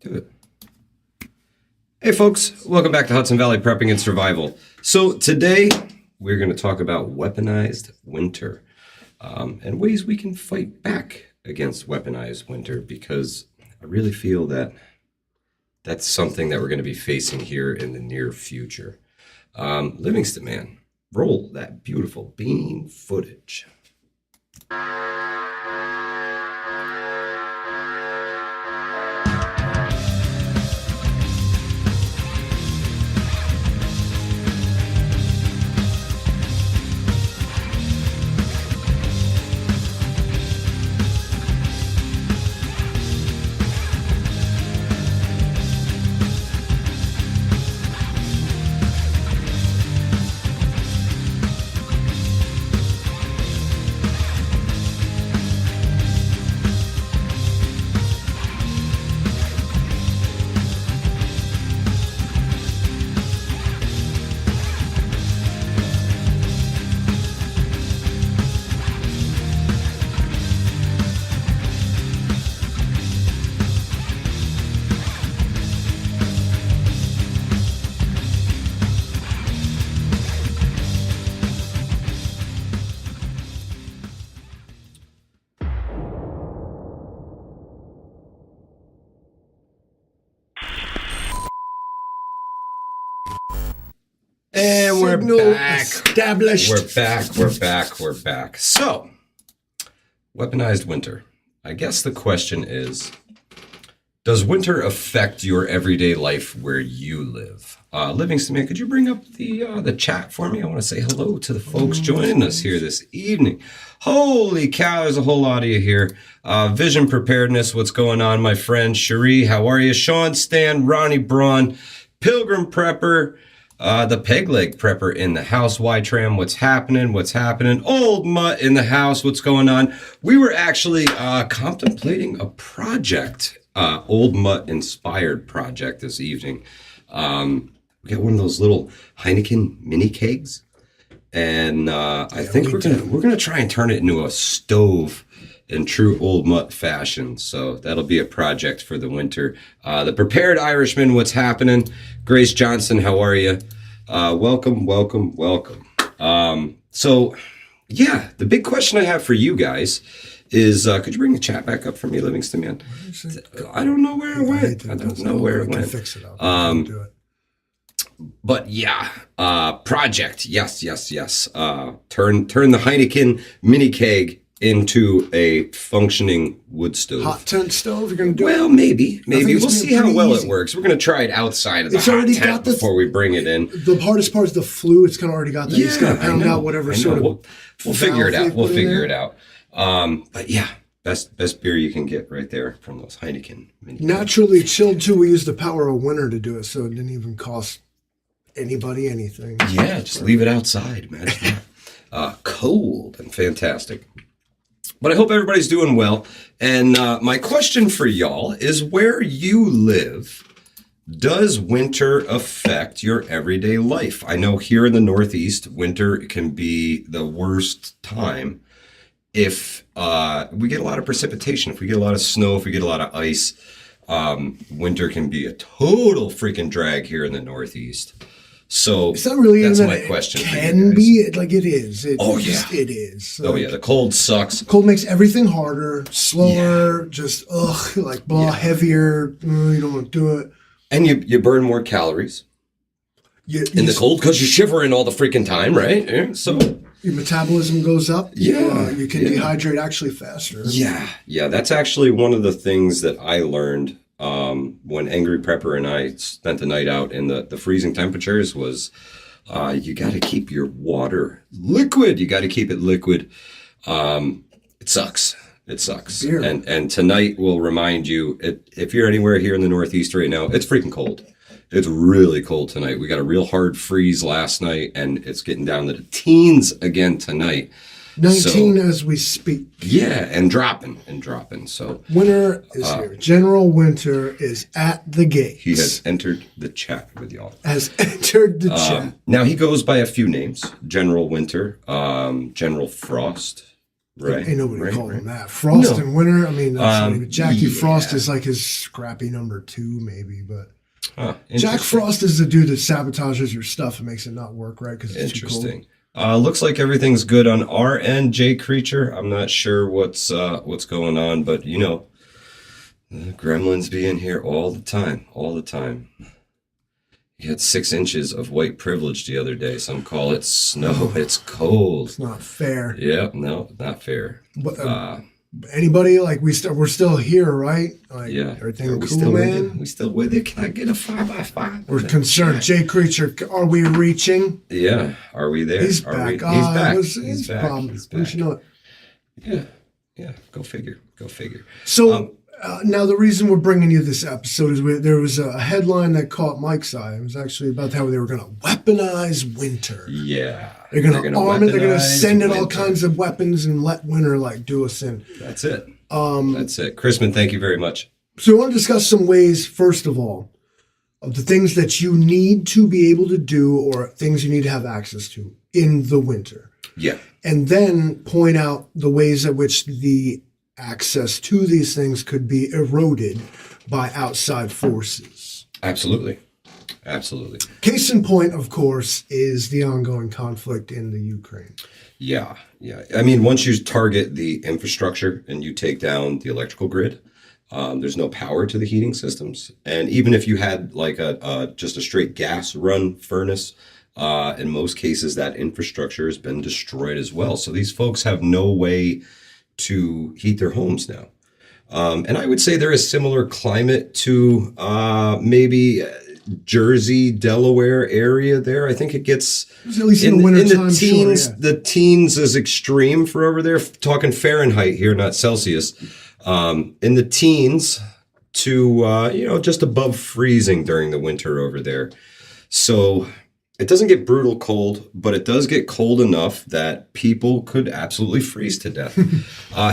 Do it. Hey folks, welcome back to Hudson Valley Prepping and Survival. So today we're going to talk about weaponized winter and ways we can fight back against weaponized winter, because I really feel that that's something that we're going to be facing here in the near future. Livingston, man, roll that beautiful bean footage. And we're back. Established. We're back. So, weaponized winter. I guess the question is, does winter affect your everyday life where you live? Livingston, man, could you bring up the chat for me? I want to say hello to the folks joining us here this evening. Holy cow, there's a whole lot of you here. Vision Preparedness, what's going on, my friend? Cherie, how are you? Sean, Stan, Ronnie, Braun, Pilgrim Prepper, the Peg Leg Prepper in the house. Y-Tram, what's happening? Old Mutt in the house, what's going on? We were actually contemplating a project, Old Mutt inspired project this evening. We got one of those little Heineken mini kegs, and I think we're gonna try and turn it into a stove in true Old Mutt fashion. So that'll be a project for the winter. The Prepared Irishman, what's happening? Grace Johnson, how are you? Welcome. So yeah, the big question I have for you guys is, could you bring the chat back up for me, Livingston, man? I don't know where it went. I don't know where it went. Fix it up. Do it. But yeah, project. Yes. Turn the Heineken mini keg into a functioning wood stove. Hot tent stove, you're going to do it? Well, maybe. We'll see how well it works. We're going to try it outside of the hot tent before we bring it in. The hardest part is the flue. It's kind of already got that. Yeah, it's going to pound out whatever sort of... We'll figure it out. But yeah, best beer you can get right there from those Heineken mini. Naturally chilled, too. We used the power of winter to do it, so it didn't even cost anybody anything. Yeah, just leave it outside. Imagine that. Cold and fantastic. But I hope everybody's doing well. And my question for y'all is, where you live, does winter affect your everyday life? I know here in the Northeast, winter can be the worst time if we get a lot of precipitation, if we get a lot of snow, if we get a lot of ice. Winter can be a total freaking drag here in the Northeast. So it's not really that's even my question. It can be like it is. It is. Oh yeah, the cold sucks. Cold makes everything harder, slower, just heavier. You don't want to do it. And you burn more calories in the cold because you're shivering all the freaking time, right? Yeah, so your metabolism goes up. Yeah, you can dehydrate actually faster. Yeah. That's actually one of the things that I learned when Angry Prepper and I spent the night out in the freezing temperatures was you got to keep your water liquid. You got to keep it liquid. It sucks. Beer. And tonight will remind you, if you're anywhere here in the Northeast right now, it's freaking cold. It's really cold tonight. We got a real hard freeze last night, and it's getting down to the teens again tonight. 19 as we speak. Yeah, and dropping. So winter is here. General Winter is at the gates. He has entered the chat with y'all. Has entered the chat. Now he goes by a few names: General Winter, General Frost, Right. Ain't nobody right, calling right. him that. Frost No. in winter. I mean, Jackie yeah. Frost is like his scrappy number 2, maybe. But Huh, Jack Frost is the dude that sabotages your stuff and makes it not work right because it's too cold. Interesting. Looks like everything's good on our end, Jay Creature. I'm not sure what's going on, but you know, the gremlins be in here all the time. You had 6 inches of white privilege the other day. Some call it snow. It's cold. It's not fair. Yeah, no, not fair. But anybody, like, we're still here, right? Like, Yeah. everything Are we cool, still with man? it? We still with it? Can I get a 5x5? We're concerned. Jay Creature, are we reaching? Yeah. Are we there? He's Are back. we? He's back. His problem. He's We back. should know it. Yeah. Go figure. So now the reason we're bringing you this episode is there was a headline that caught Mike's eye. It was actually about how they were going to weaponize winter. Yeah. They're going to arm it. They're going to weaponize send it all winter. kinds of weapons and let winter like do us in. That's it. That's it. Chrisman, thank you very much. So I want to discuss some ways, first of all, of the things that you need to be able to do or things you need to have access to in the winter. Yeah. And then point out the ways at which the access to these things could be eroded by outside forces. Absolutely. Case in point, of course, is the ongoing conflict in the Ukraine. Yeah. I mean, once you target the infrastructure and you take down the electrical grid, there's no power to the heating systems. And even if you had like just a straight gas run furnace, in most cases that infrastructure has been destroyed as well. So these folks have no way to heat their homes now. And I would say they're a similar climate to maybe Jersey, Delaware area there. I think it gets At least in the winter time, the teens. sure, yeah. The teens is extreme for over there. Talking Fahrenheit here, not Celsius. In the teens to just above freezing during the winter over there. So it doesn't get brutal cold, but it does get cold enough that people could absolutely freeze to death.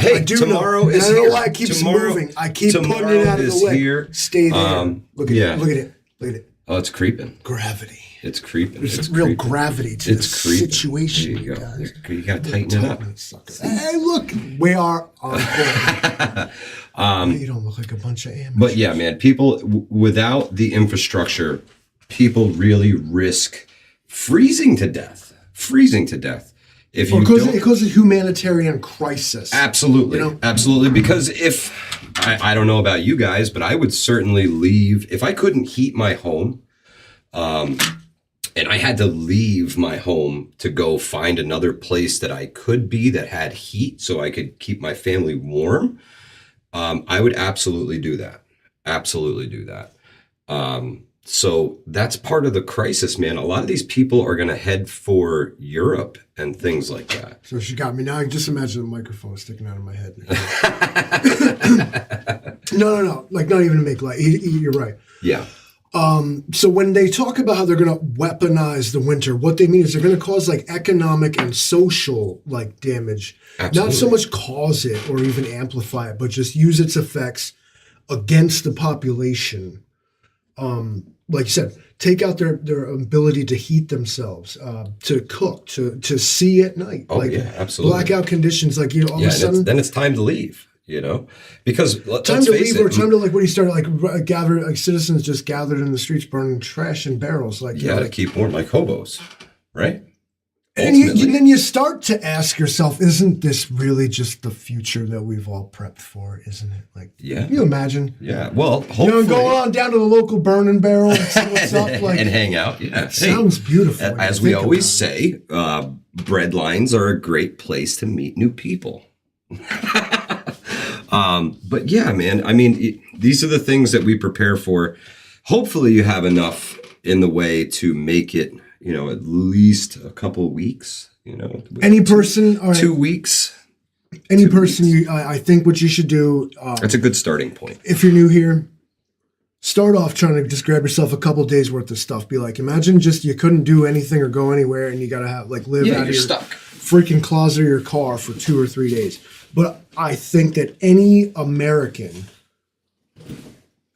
Hey, tomorrow is I don't here. know why it keeps moving. I keep putting it out of the way. Here. Stay there. Look at it. Oh, it's creeping. Gravity. It's creeping. There's real gravity to this situation. There you go. guys. You got to tighten it up. Hey, look, we are on point. You don't look like a bunch of amateurs. But yeah, man, people without the infrastructure, people really risk freezing to death. If you it causes humanitarian crisis. Absolutely. Absolutely. Because if I don't know about you guys, but I would certainly leave if I couldn't heat my home, and I had to leave my home to go find another place that I could be that had heat so I could keep my family warm. I would absolutely do that. So that's part of the crisis, man. A lot of these people are going to head for Europe and things like that. So she got me. Now I can just imagine the microphone sticking out of my head. No. Like, not even to make light. You're right. Yeah. So when they talk about how they're going to weaponize the winter, what they mean is they're going to cause like economic and social like damage. Absolutely. Not so much cause it or even amplify it, but just use its effects against the population. Like you said, take out their ability to heat themselves, to cook, to see at night. Oh, like, yeah, absolutely. Blackout conditions, like, all of a sudden. Then it's time to leave, because time to leave or time to, like, when you start, like, gather, like, citizens just gathered in the streets burning trash in barrels. Like, you gotta keep warm like hobos, right? And then you start to ask yourself, isn't this really just the future that we've all prepped for, isn't it? Like, yeah. Can you imagine? Yeah, well, hopefully. Go on down to the local burning barrel and see what's up. Like, and hang out. Yeah. Sounds beautiful. As we always say, bread lines are a great place to meet new people. But yeah, man, I mean, these are the things that we prepare for. Hopefully you have enough in the way to make it, at least a couple of weeks, Any person, all right, 2 weeks. Any person, I think what you should do. That's a good starting point. If you're new here, start off trying to just grab yourself a couple days worth of stuff. Be like, imagine just you couldn't do anything or go anywhere, and you got to have live out of your stuck. freaking closet or your car for 2 or 3 days. But I think that any American,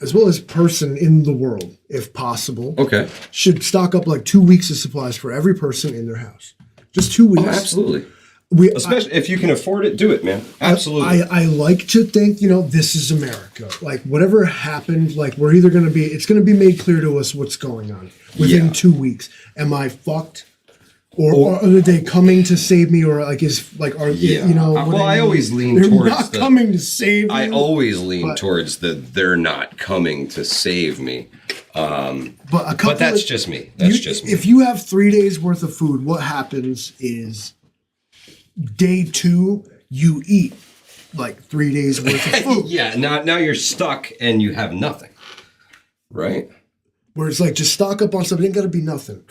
as well as person in the world, if possible, should stock up like 2 weeks of supplies for every person in their house. Just 2 weeks. Oh, absolutely. Especially if you can afford it, do it, man. Absolutely. I like to think, this is America. Like whatever happened, like we're either going to be, it's going to be made clear to us what's going on within 2 weeks. Am I fucked? Or are they coming to save me? Or like I always lean they're towards not coming to save me. I always lean towards they're not coming to save me. But that's just me. Just me. If you have 3 days worth of food, what happens is day 2 you eat like 3 days worth of food. Yeah. Now you're stuck and you have nothing, right? Where it's like, just stock up on something. It ain't got to be nothing.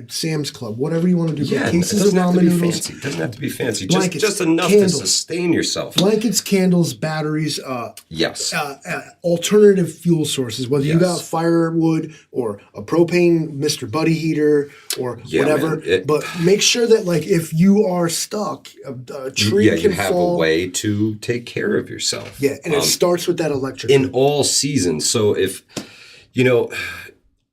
Sam's Club, whatever you want to do. Yeah, cases of ramen noodles. It doesn't have to be fancy. Blankets, just enough candles. to sustain yourself. Blankets, candles, batteries. Yes. Alternative fuel sources, whether you got firewood or a propane Mr. Buddy heater or whatever. Man, but make sure that, like, if you are stuck, a tree can fall. You have a way to take care of yourself. Yeah, and it starts with that electric. In all seasons. So if,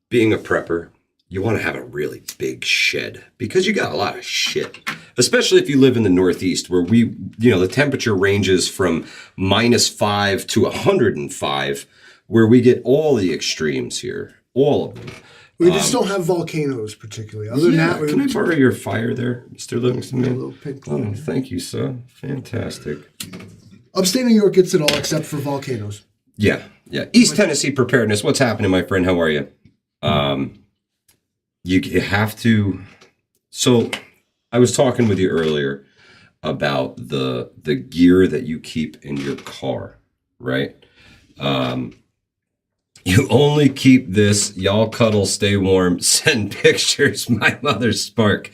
being a prepper, you want to have a really big shed because you got a lot of shit, especially if you live in the Northeast where the temperature ranges from -5 to 105, where we get all the extremes here, all of them. We just don't have volcanoes particularly. Other than that, can I borrow your fire there, Mr. Livingston? A little pink. Oh, thank you, sir. Fantastic. Upstate New York gets it all except for volcanoes. Yeah. East Tennessee preparedness. What's happening, my friend? How are you? You have to. So I was talking with you earlier about the gear that you keep in your car, right? You only keep this. Y'all cuddle, stay warm, send pictures. My mother's Spark.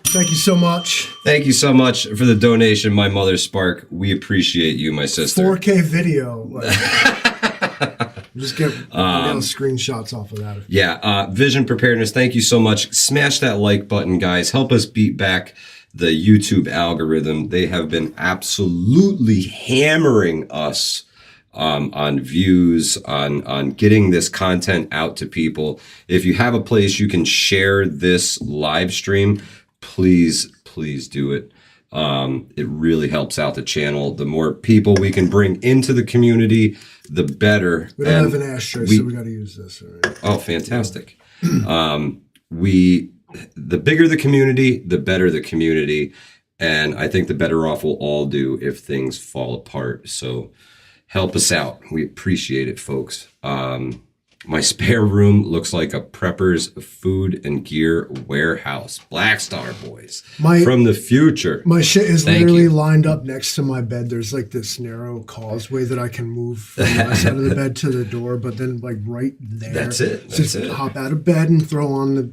Thank you so much. Thank you so much for the donation, my mother's Spark. We appreciate you, my sister. 4K video. Just get screenshots off of that. Yeah, vision preparedness. Thank you so much. Smash that like button, guys. Help us beat back the YouTube algorithm. They have been absolutely hammering us on views, on getting this content out to people. If you have a place you can share this live stream, please do it. It really helps out the channel. The more people we can bring into the community, the better. We don't have an ashtray, so we got to use this. Right? Oh, fantastic. The bigger the community, the better the community. And I think the better off we'll all do if things fall apart. So help us out. We appreciate it, folks. My spare room looks like a prepper's food and gear warehouse. Black Star Boys from the future. My shit is literally lined up next to my bed. There's like this narrow causeway that I can move from my side of the bed to the door, but then like right there. That's it. Just hop out of bed and throw on the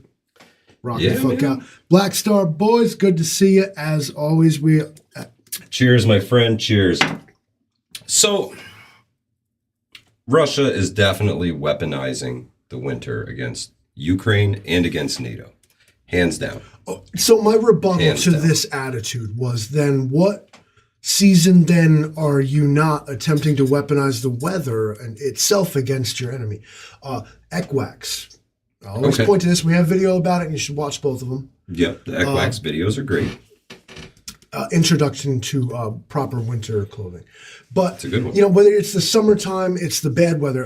rock the fuck out. Black Star Boys, good to see you. As always, Cheers, my friend. Cheers. So Russia is definitely weaponizing the winter against Ukraine and against NATO. Hands down. So my rebuttal to this attitude was, then what season then are you not attempting to weaponize the weather and itself against your enemy? ECWAX. I always point to this. We have video about it and you should watch both of them. Yep, the ECWAX videos are great. Introduction to proper winter clothing. But, it's a good one. Whether it's the summertime, it's the bad weather,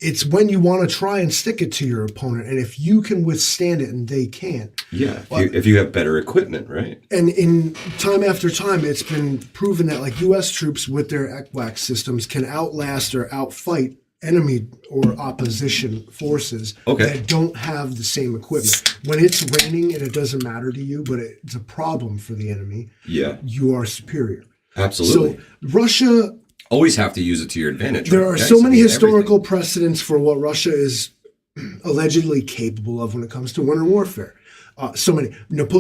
it's when you want to try and stick it to your opponent. And if you can withstand it and they can't. Yeah, if you have better equipment, right? And in time after time, it's been proven that like U.S. troops with their ECWAX systems can outlast or outfight enemy or opposition forces that don't have the same equipment. When it's raining and it doesn't matter to you, but it's a problem for the enemy, you are superior. Absolutely. So Russia... always have to use it to your advantage. There are so many historical precedents for what Russia is allegedly capable of when it comes to winter warfare. So many.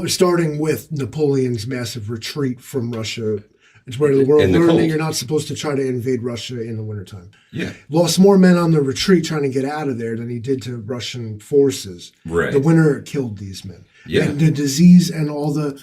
Starting with Napoleon's massive retreat from Russia. It's where the world learned that you're not supposed to try to invade Russia in the wintertime. Yeah. Lost more men on the retreat trying to get out of there than he did to Russian forces. Right. The winter killed these men. Yeah. And the disease and all the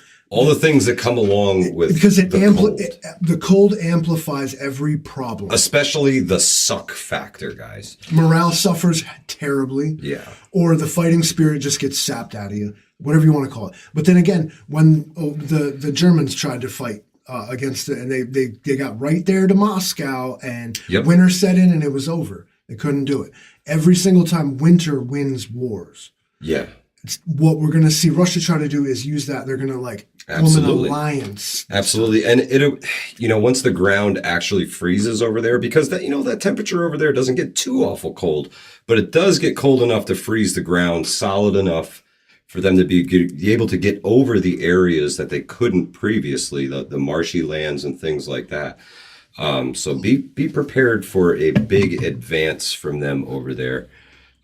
things that come along with because the cold amplifies every problem. Especially the suck factor, guys. Morale suffers terribly. Yeah. Or the fighting spirit just gets sapped out of you. whatever you want to call it. But then again, when the Germans tried to fight against it, and they got right there to Moscow, and winter set in, and it was over. They couldn't do it. Every single time, winter wins wars. Yeah. It's what we're going to see Russia try to do is use that. They're going to form an alliance. Absolutely. And it, once the ground actually freezes over there, because that temperature over there doesn't get too awful cold, but it does get cold enough to freeze the ground solid enough for them to be able to get over the areas that they couldn't previously, the marshy lands and things like that. So be prepared for a big advance from them over there.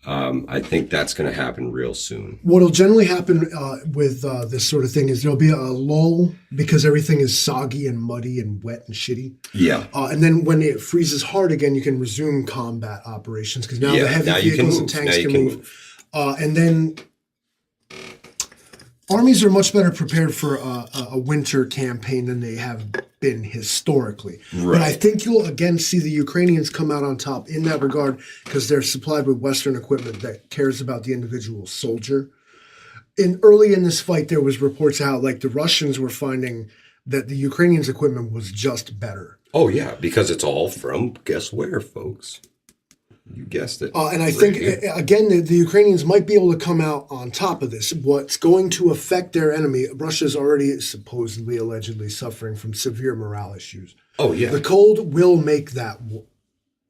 I think that's going to happen real soon. What'll generally happen with this sort of thing is there'll be a lull because everything is soggy and muddy and wet and shitty. Yeah. And then when it freezes hard again, you can resume combat operations because now the heavy vehicles and tanks can move. And then armies are much better prepared for a winter campaign than they have been historically. Right. But I think you'll again see the Ukrainians come out on top in that regard because they're supplied with Western equipment that cares about the individual soldier. Early in this fight, there was reports how the Russians were finding that the Ukrainians' equipment was just better. Oh, yeah, because it's all from, guess where, folks? You guessed it. And I think, again, the Ukrainians might be able to come out on top of this. What's going to affect their enemy, Russia's already supposedly, allegedly suffering from severe morale issues. Oh, yeah. The cold will make that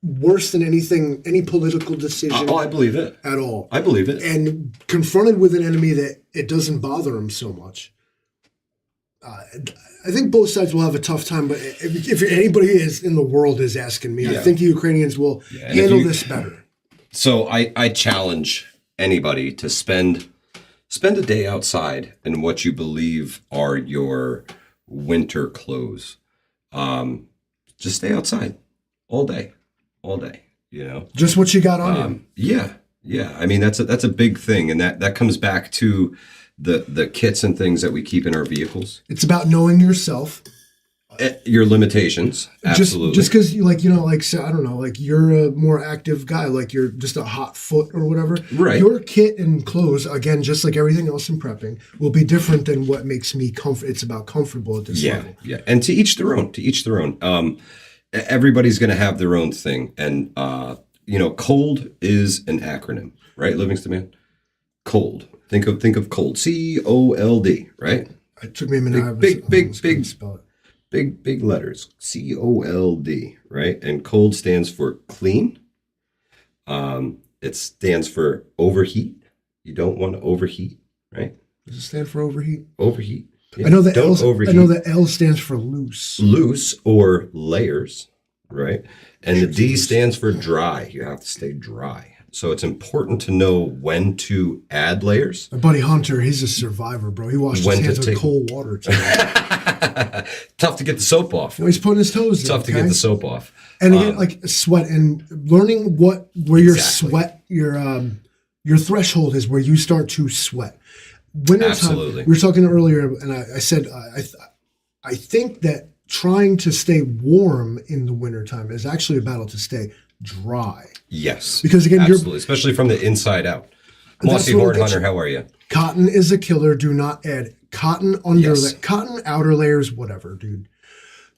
worse than any political decision. I believe it. At all. I believe it. And confronted with an enemy that it doesn't bother them so much. I think both sides will have a tough time, but if anybody in the world is asking me, I think the Ukrainians will handle this better. So I challenge anybody to spend a day outside in what you believe are your winter clothes. Just stay outside all day, Just what you got on you. Yeah. I mean, that's a big thing, and that comes back to the kits and things that we keep in our vehicles. It's about knowing yourself. Your limitations. Absolutely. Just because I don't know, you're a more active guy, you're just a hot foot or whatever. Right. Your kit and clothes, again, just like everything else in prepping, will be different than what makes me It's about comfortable at this level. Yeah. And to each their own. Everybody's going to have their own thing. And, cold is an acronym, right, Livingston Man? Cold. Think of cold. COLD, right? It took me a minute. Big spell it. Big letters. COLD, right? And cold stands for clean. It stands for overheat. You don't want to overheat, right? Does it stand for overheat? Overheat. Yeah. I know that overheat. I know that L stands for loose. Loose or layers, right? And the D stands for dry. You have to stay dry. So it's important to know when to add layers. My buddy Hunter, he's a survivor, bro. He washed his hands with cold water today. Tough to get the soap off. He's putting his toes in. Tough to get the soap off. And again, sweat and learning where your sweat, your threshold is, where you start to sweat. Wintertime, we were talking earlier, and I said I think that trying to stay warm in the wintertime is actually a battle to stay dry. Yes. Because again, absolutely, especially from the inside out. Mossy Horn Hunter, how are you? Cotton is a killer. Do not add cotton cotton outer layers, whatever, dude.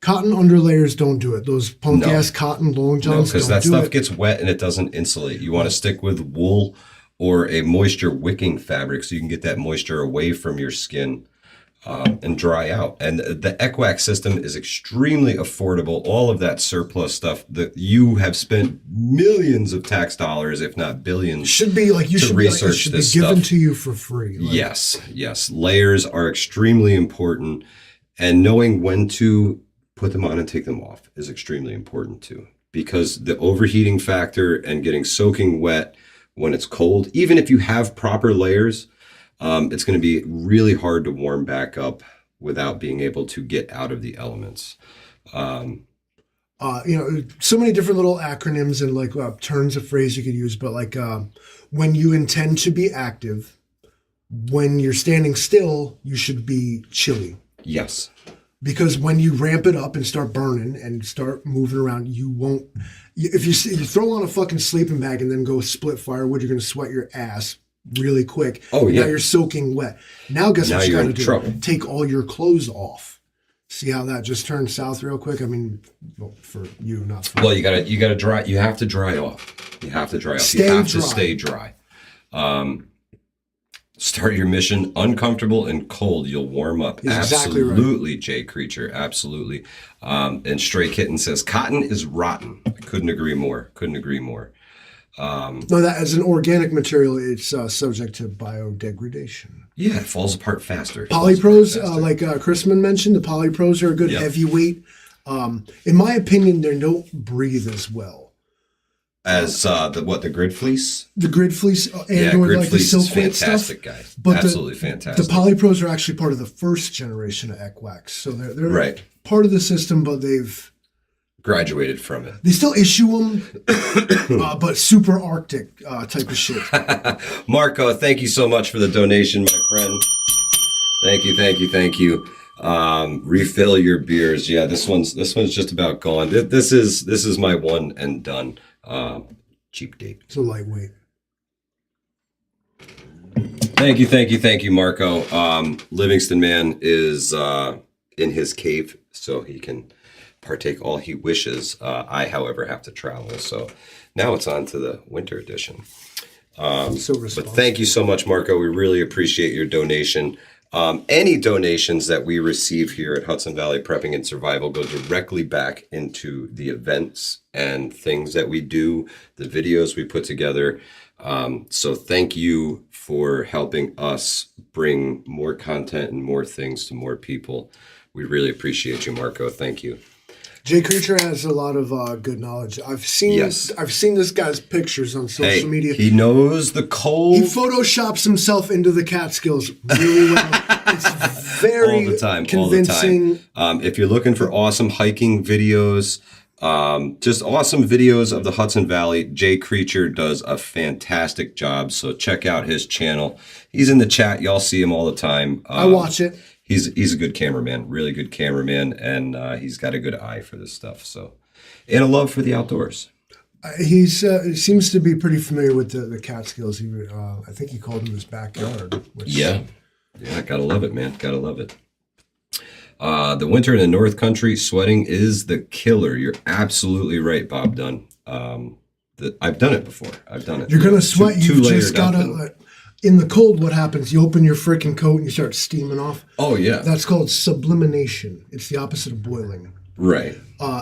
Cotton underlayers, don't do it. Those punk ass cotton long johns. No, because that stuff gets wet and it doesn't insulate. You want to stick with wool or a moisture wicking fabric so you can get that moisture away from your skin and dry out. And the ECWAC system is extremely affordable. All of that surplus stuff that you have spent millions of tax dollars, if not billions, should be research this stuff. Given to you for free. Yes. Layers are extremely important, and knowing when to put them on and take them off is extremely important too, because the overheating factor and getting soaking wet when it's cold, even if you have proper layers, it's going to be really hard to warm back up without being able to get out of the elements. So many different little acronyms and turns of phrase you could use, but when you intend to be active, when you're standing still, you should be chilly. Yes. Because when you ramp it up and start burning and start moving around, you won't. If you throw on a fucking sleeping bag and then go split firewood, you're going to sweat your ass really quick. Oh, yeah. Now you're soaking wet. Now guess Now what you you're got to in do? trouble. Take all your clothes off. See how that just turned south real quick? I mean, well, for you, not for me. Well, you gotta dry. You have to dry off. You have to dry off. You have to stay dry. Start your mission uncomfortable and cold. You'll warm up. Exactly Absolutely, right. Jay Creature. Absolutely. And Stray Kitten says cotton is rotten. I couldn't agree more. Couldn't agree more. No, that as an organic material, it's subject to biodegradation. Yeah, it falls apart faster. Polypros, like Chrisman mentioned, the polypros are a good heavyweight. In my opinion, they don't breathe as well as the grid fleece. The grid fleece and grid like fleece the is silk weight fantastic, stuff. guys. But Absolutely fantastic. The polypros are actually part of the first generation of Equax, so they're right. part of the system, but they've graduated from it. They still issue them, but super Arctic type of shit. Marco, thank you so much for the donation, my friend. Thank you. Refill your beers. Yeah, this one's just about gone. This is my one and done. Cheap date. It's a lightweight. Thank you, Marco. Livingston Man is in his cave, so he can partake all he wishes. I, however, have to travel. So now it's on to the winter edition. But thank you so much, Marco. We really appreciate your donation. Any donations that we receive here at Hudson Valley Prepping and Survival go directly back into the events and things that we do, the videos we put together. So thank you for helping us bring more content and more things to more people. We really appreciate you, Marco. Thank you. Jay Creature has a lot of good knowledge. I've seen this guy's pictures on social media. He knows the cold. He photoshops himself into the Catskills really well. It's very convincing. All the time. If you're looking for awesome hiking videos, just awesome videos of the Hudson Valley, Jay Creature does a fantastic job. So check out his channel. He's in the chat. Y'all see him all the time. I watch it. He's a good cameraman, really good cameraman, and he's got a good eye for this stuff. So, and a love for the outdoors. He seems to be pretty familiar with the Catskills. I think he called them his backyard. Yeah, gotta love it, man. Gotta love it. The winter in the North Country, sweating is the killer. You're absolutely right, Bob Dunn. I've done it before. I've done it. You're gonna sweat. You've just gotta. In the cold, what happens? You open your freaking coat and you start steaming off. Oh, yeah. That's called sublimation. It's the opposite of boiling. Right.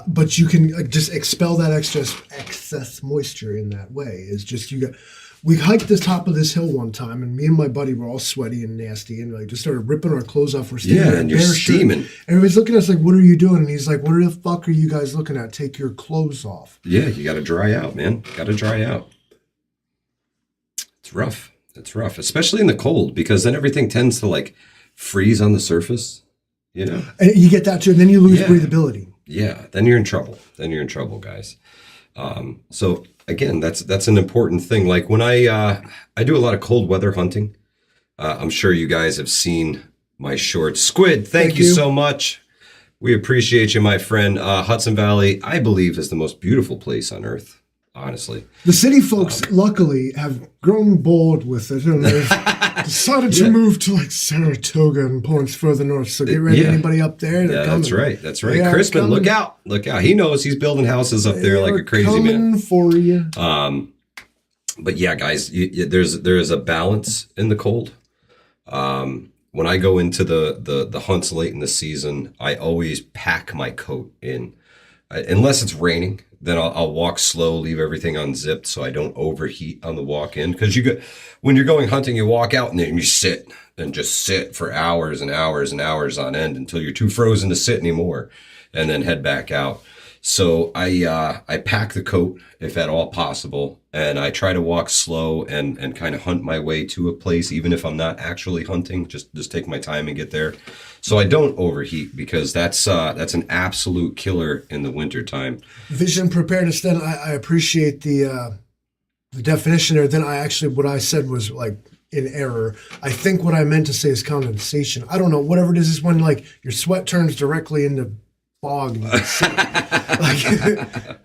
But you can just expel that excess moisture in that way. It's just we hiked the top of this hill one time, and me and my buddy were all sweaty and nasty, and like just started ripping our clothes off. We're standing there, and you're steaming. And everybody's looking at us like, "What are you doing?" And he's like, "What the fuck are you guys looking at? Take your clothes off." Yeah, you got to dry out, man. Got to dry out. It's rough. It's rough, especially in the cold, because then everything tends to like freeze on the surface, you know? And you get that too, and then you lose breathability. Yeah, then you're in trouble. Guys. So again, that's an important thing. Like when I do a lot of cold weather hunting. I'm sure you guys have seen my shorts. Squid, thank you so much. We appreciate you, my friend. Hudson Valley, I believe, is the most beautiful place on earth. Honestly, the city folks luckily have grown bored with it, and they've decided to move to like Saratoga and points further north. So get ready, anybody up there. That's right. Crispin, look out! He knows he's building houses up there like a crazy man. For you. But yeah, guys, there is a balance in the cold. When I go into the hunts late in the season, I always pack my coat in, unless it's raining. Then I'll walk slow, leave everything unzipped so I don't overheat on the walk in. Because when you're going hunting, you walk out and then you sit and just sit for hours and hours and hours on end until you're too frozen to sit anymore, and then head back out. So I pack the coat if at all possible, and I try to walk slow and kind of hunt my way to a place, even if I'm not actually hunting. Just take my time and get there. So I don't overheat, because that's an absolute killer in the wintertime. Vision preparedness. Then I appreciate the definition there. Then what I said was like in error. I think what I meant to say is condensation. I don't know. Whatever it is when like your sweat turns directly into fog. And you can see it.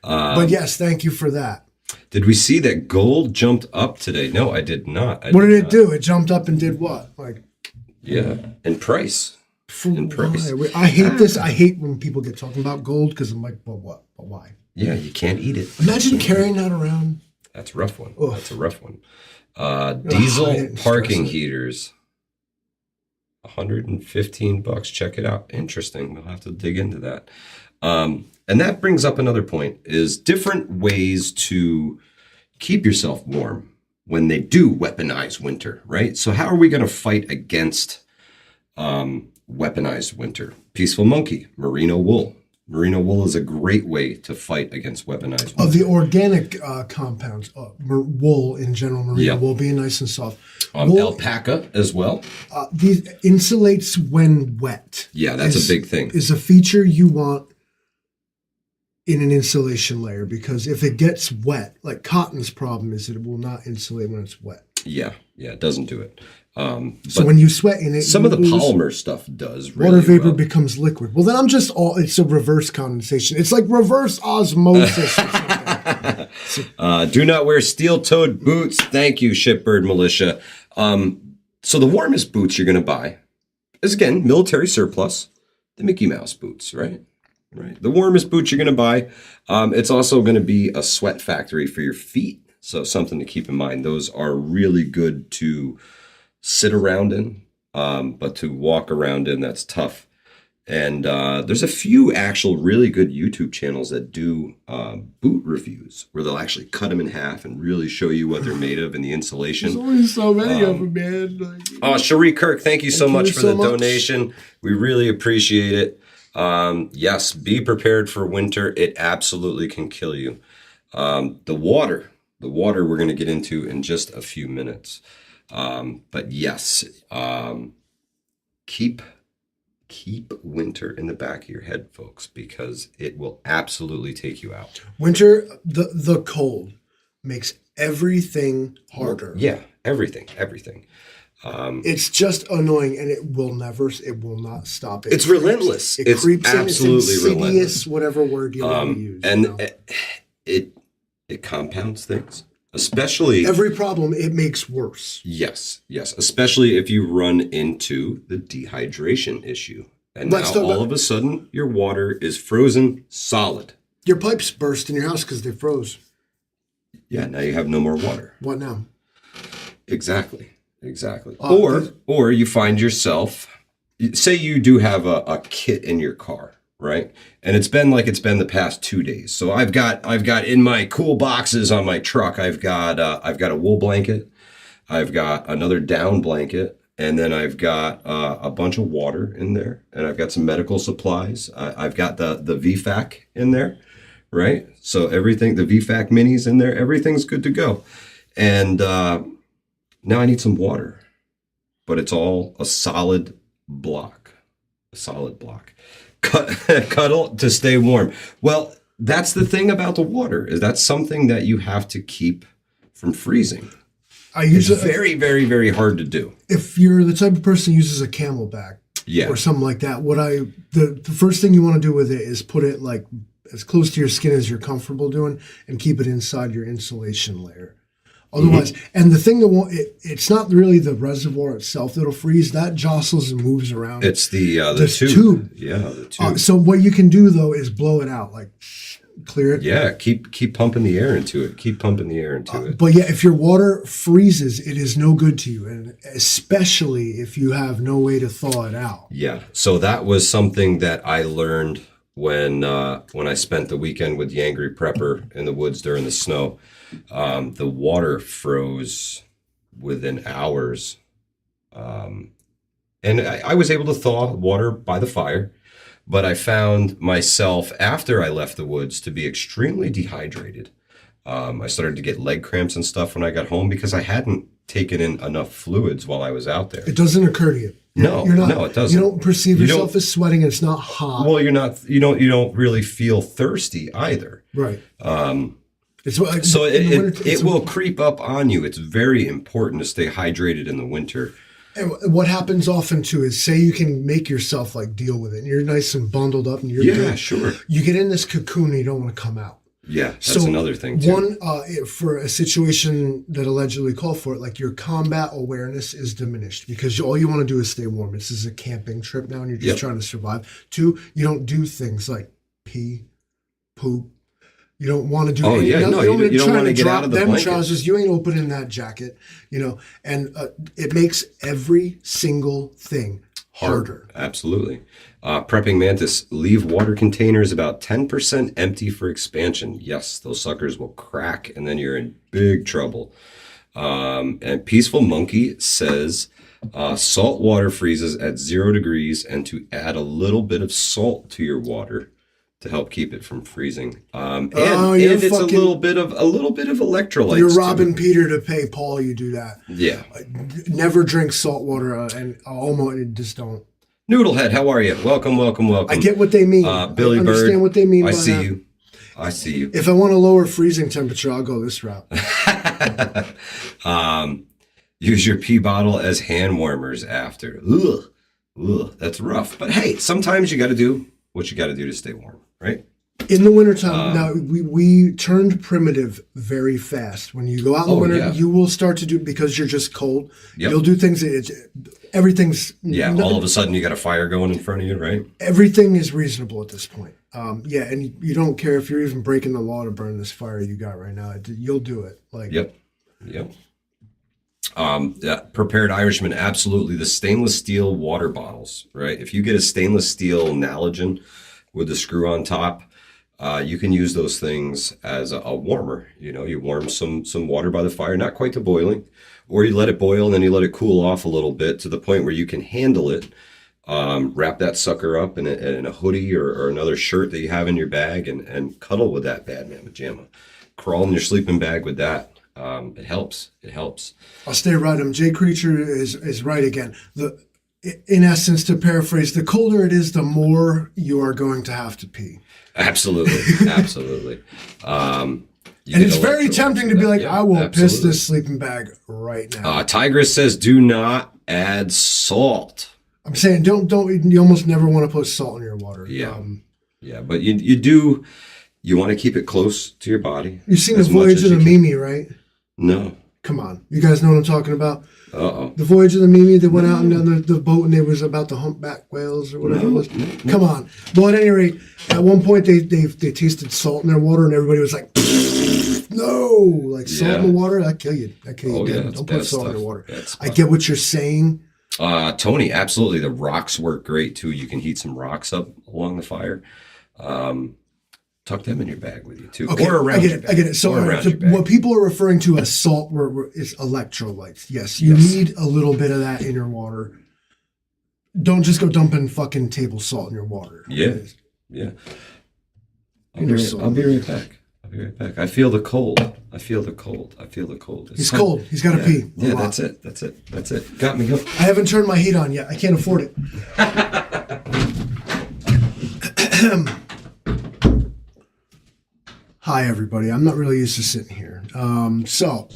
But yes, thank you for that. Did we see that gold jumped up today? No, I did not. What did it do? It jumped up and did what? Like, Yeah, in price. In price. why? I hate this. I hate when people get talking about gold because I'm like, well, what? But why? Yeah, you can't eat it. Imagine carrying that around. That's a rough one. Ugh. That's a rough one. I Diesel didn't parking stress it. heaters. $115. Check it out. Interesting. We'll have to dig into that. And that brings up another point, is different ways to keep yourself warm when they do weaponize winter, right? So how are we going to fight against weaponized winter? Peaceful monkey, merino wool. Merino wool is a great way to fight against weaponized winter. Of the organic compounds, wool in general, merino Yep. wool being nice and soft. Alpaca as well. These insulates when wet. Yeah, that's a big thing. Is a feature you want in an insulation layer, because if it gets wet, like cotton's problem is that it will not insulate when it's wet. Yeah, it doesn't do it. So But when you sweat in it, some you of the lose- polymer stuff does really water vapor well. becomes liquid. Well, then I'm just it's a reverse condensation. It's like reverse osmosis or something. Do not wear steel-toed boots. Thank you, Shipbird Militia. So the warmest boots you're going to buy is, again, military surplus, the Mickey Mouse boots, right? Right. The warmest boots you're going to buy. It's also going to be a sweat factory for your feet. So something to keep in mind. Those are really good to sit around in, but to walk around in, that's tough. And there's a few actual really good YouTube channels that do boot reviews where they'll actually cut them in half and really show you what they're made of and the insulation. There's only so many of them, man. Like, Oh, Cherie Kirk, thank you so Thank much you for so the much. donation. We really appreciate it. Yes, be prepared for winter. It absolutely can kill you. The water we're going to get into in just a few minutes. But yes, keep winter in the back of your head, folks, because it will absolutely take you out. winter, the cold makes everything harder. Yeah, everything. It's just annoying, and it will not stop. It's relentless. It It's creeps in. absolutely It's insidious, relentless. whatever word you want to use. And you know? it compounds things, especially Every problem it makes worse. yes, especially if you run into the dehydration issue, and Let's now talk all about- of a sudden your water is frozen solid. Your pipes burst in your house because they froze. Yeah, now you have no more water. What now? Exactly. Uh, Or you find yourself, say you do have a kit in your car, right? And it's been the past 2 days. So I've got in my cool boxes on my truck, I've got a wool blanket, I've got another down blanket, and then I've got a bunch of water in there, and I've got some medical supplies. I've got the VFAC in there, right? So everything, the VFAC minis in there, everything's good to go. And now I need some water, but it's all a solid block. Cuddle to stay warm. Well, that's the thing about the water, is that's something that you have to keep from freezing. I It's usually, very, very, very hard to do. if you're the type of person who uses a Camelback Yeah. or something like that, the first thing you want to do with it is put it like as close to your skin as you're comfortable doing, and keep it inside your insulation layer. Otherwise, and the thing that it's not really the reservoir itself that'll freeze. That jostles and moves around. It's the This tube. tube. Yeah, the tube. So what you can do though is blow it out, like clear it. Yeah, keep pumping the air into it. Keep pumping the air into it. But yeah, if your water freezes, it is no good to you, and especially if you have no way to thaw it out. Yeah. So that was something that I learned when I spent the weekend with the Angry Prepper in the woods during the snow. The water froze within hours. And I was able to thaw water by the fire, but I found myself, after I left the woods, to be extremely dehydrated. I started to get leg cramps and stuff when I got home because I hadn't taken in enough fluids while I was out there. It doesn't occur to you. No, it doesn't. You don't perceive You yourself don't- as sweating, and it's not hot. Well, you don't really feel thirsty either. Right. It's like So in the winter, it will creep up on you. It's very important to stay hydrated in the winter. And what happens often too is, say you can make yourself like deal with it, and you're nice and bundled up, and you're Yeah, good. sure. You get in this cocoon, and you don't want to come out. Yeah, that's another thing too. One, for a situation that allegedly called for it, like your combat awareness is diminished because all you want to do is stay warm. This is a camping trip now, and you're just trying to survive. Two, you don't do things like pee, poop. You don't want to do. Oh yeah, no, you don't want to get out of the blanket. Trousers. You ain't opening that jacket, and it makes every single thing harder. Absolutely. Prepping Mantis, leave water containers about 10% empty for expansion. Yes, those suckers will crack and then you're in big trouble. And Peaceful Monkey says salt water freezes at 0 degrees and to add a little bit of salt to your water to help keep it from freezing. And it's a little bit of electrolytes. You're robbing Peter to pay Paul. You do that. Yeah. Never drink salt water and almost just don't. Noodlehead, how are you? Welcome. I get what they mean. Billy I understand Bird, what they mean. I see you. If I want a lower freezing temperature, I'll go this route. Use your pee bottle as hand warmers after. Ugh, that's rough. But hey, sometimes you got to do what you got to do to stay warm, right? In the wintertime, now we turned primitive very fast. When you go out in the winter, you will start to do, because you're just cold, you'll do things, everything's... Yeah, all of a sudden you got a fire going in front of you, right? Everything is reasonable at this point. And you don't care if you're even breaking the law to burn this fire you got right now. You'll do it. Yep. Prepared Irishman, absolutely. The stainless steel water bottles, right? If you get a stainless steel Nalogen with the screw on top, you can use those things as a warmer. You warm some water by the fire, not quite to boiling, or you let it boil and then you let it cool off a little bit to the point where you can handle it. Wrap that sucker up in a hoodie or another shirt that you have in your bag and cuddle with that bad man pajama. Crawl in your sleeping bag with that. It helps. I'll stay right. Jay Creature is right again. In essence, to paraphrase, the colder it is, the more you are going to have to pee. Absolutely. And it's very tempting to be like, I will piss this sleeping bag right now. Tigress says, do not add salt. I'm saying don't. You almost never want to put salt in your water. Yeah, but you do. You want to keep it close to your body. You've seen the Voyage of the Mimi, right? No. Come on, you guys know what I'm talking about. Uh-oh. The Voyage of the Mimi. They went out on the boat and it was about the humpback whales or whatever it was. No. Come on. Well, at any rate, at one point they tasted salt in their water and everybody was like, no, like salt in the water, that kill you. That kill you dead. Don't put salt in your water. I get what you're saying. Tony, absolutely. The rocks work great too. You can heat some rocks up along the fire. Tuck them in your bag with you too. Okay, or around your bag. I get it. So what people are referring to as salt is electrolytes. Yes, you need a little bit of that in your water. Don't just go dumping fucking table salt in your water. Yeah. I'll be right back. I feel the cold. He's cold. He's got to pee. Yeah, that's it. Got me. Go. I haven't turned my heat on yet. I can't afford it. Hi, everybody. I'm not really used to sitting here. So,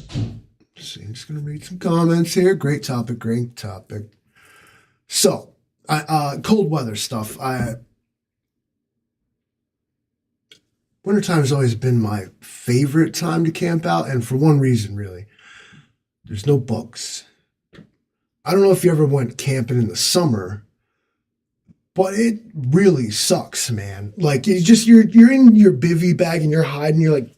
let's see. I'm just going to read some comments here. Great topic. So, cold weather stuff. Wintertime has always been my favorite time to camp out, and for one reason, really. There's no bugs. I don't know if you ever went camping in the summer, but it really sucks, man. Like you're in your bivvy bag and you're hiding. You're like,